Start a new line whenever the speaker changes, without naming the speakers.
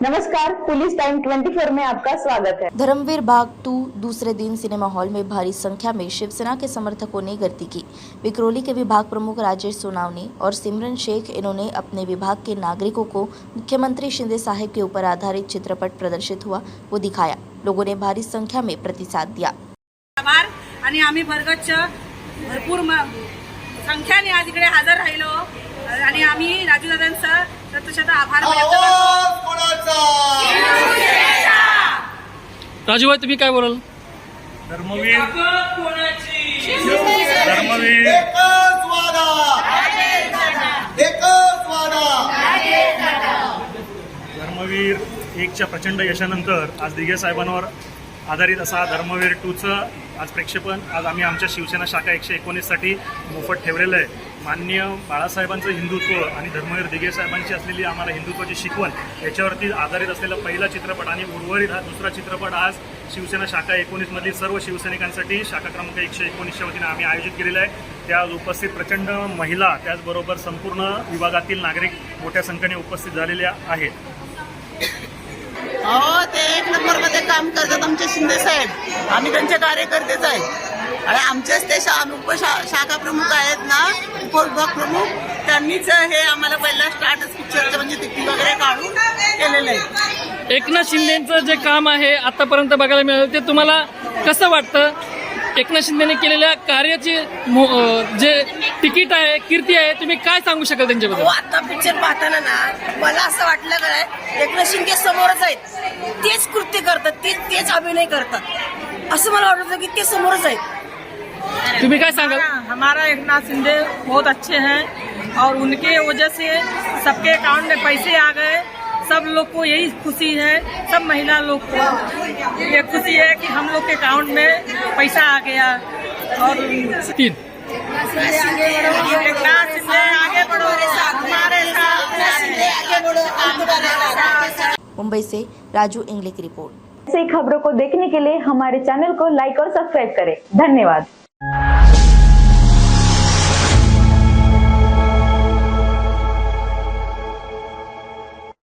नमस्कार, police time 24 में आपका स्वागत है।
धर्मवीर भाग 2 दूसरे दिन सिनेमा हॉल में भारी संख्या में शिवसेना के समर्थकों ने गर्दी की। विक्रोली के विभाग प्रमुख राजेश सोनावने और सिमरन शेख इन्होंने अपने विभाग के नागरिकों को मुख्यमंत्री शिंदे साहब के ऊपर आधारित चित्रपट प्रदर्शित हुआ वो दिखाया। लोगों ने भारी संख्या में प्रतिसाद दिया।
आणि आम्ही भरपूर संख्याने आज इकडे हजर राहिलो आणि आम्ही राजू दादांचा शत आभार व्यक्त करतो।
राजूभाई तुम्ही काय बोलाल?
धर्मवीर धर्मवीर 1च्या प्रचंड यशानंतर आज दिघे साहेबांवर आधारित असा धर्मवीर 2चं आज प्रेक्षेपण आज आम्ही आमच्या शिवसेना शाखा 119 साठी मोफत ठेवलेलं आहे। माननीय बाळासाहेबांचं हिंदुत्व आणि धर्मवीर दिघे साहेबांची असलेली आम्हाला हिंदुत्वाची शिकवण याच्यावरती आधारित असलेला पहिला चित्रपट आणि उर्वरित हा दुसरा चित्रपट आज शिवसेना शाखा 19 मधील सर्व शिवसैनिकांसाठी शाखा क्रमांक 119च्या वतीने आम्ही आयोजित केलेला आहे। त्या उपस्थित प्रचंड महिला त्याचबरोबर संपूर्ण विभागातील नागरिक मोठ्या संख्येने उपस्थित झालेले आहेत।
ते एक नंबर मध्ये काम करतात आमचे शिंदे साहेब। आम्ही त्यांचे कार्यकर्तेच आहे आणि आमचेच ते शाखा प्रमुख आहेत ना, उपविभाग प्रमुख, त्यांनीच हे आम्हाला पहिला स्टार्टच पिक्चरचं म्हणजे तिकीट वगैरे काढून केलेलं आहे।
एकनाथ शिंदेचं जे काम आहे आतापर्यंत बघायला मिळालं ते तुम्हाला कसं वाटतं? एकनाथ शिंदेने केलेल्या कार्याची जे तिकीट आहे, कीर्ती आहे, तुम्ही काय सांगू शकाल त्यांच्याबद्दल?
आता पिक्चर पाहताना ना मला असं वाटलं काय एकनाथ शिंदे समोरच आहेत, तेच कृत्य करतात, तेच अभिनय करतात असं मला वाटतं की ते समोरच आहेत।
तुम्ही काय सांगाल?
हमारा एकनाथ शिंदे बहुत अच्छे हैं और उनके वजह से सबके अकाउंट में पैसे आ गए। सब लोग को यही खुशी है, सब महिला लोग को ये खुशी है कि हम लोग के अकाउंट में पैसा आ गया। और
3
एकनाथ शिंदे आगे बढ़ो, हमारे साथ।
मुंबई से राजू इंग्ले की रिपोर्ट।
ऐसी खबरों को देखने के लिए हमारे चैनल को लाइक और सब्सक्राइब करें। धन्यवाद।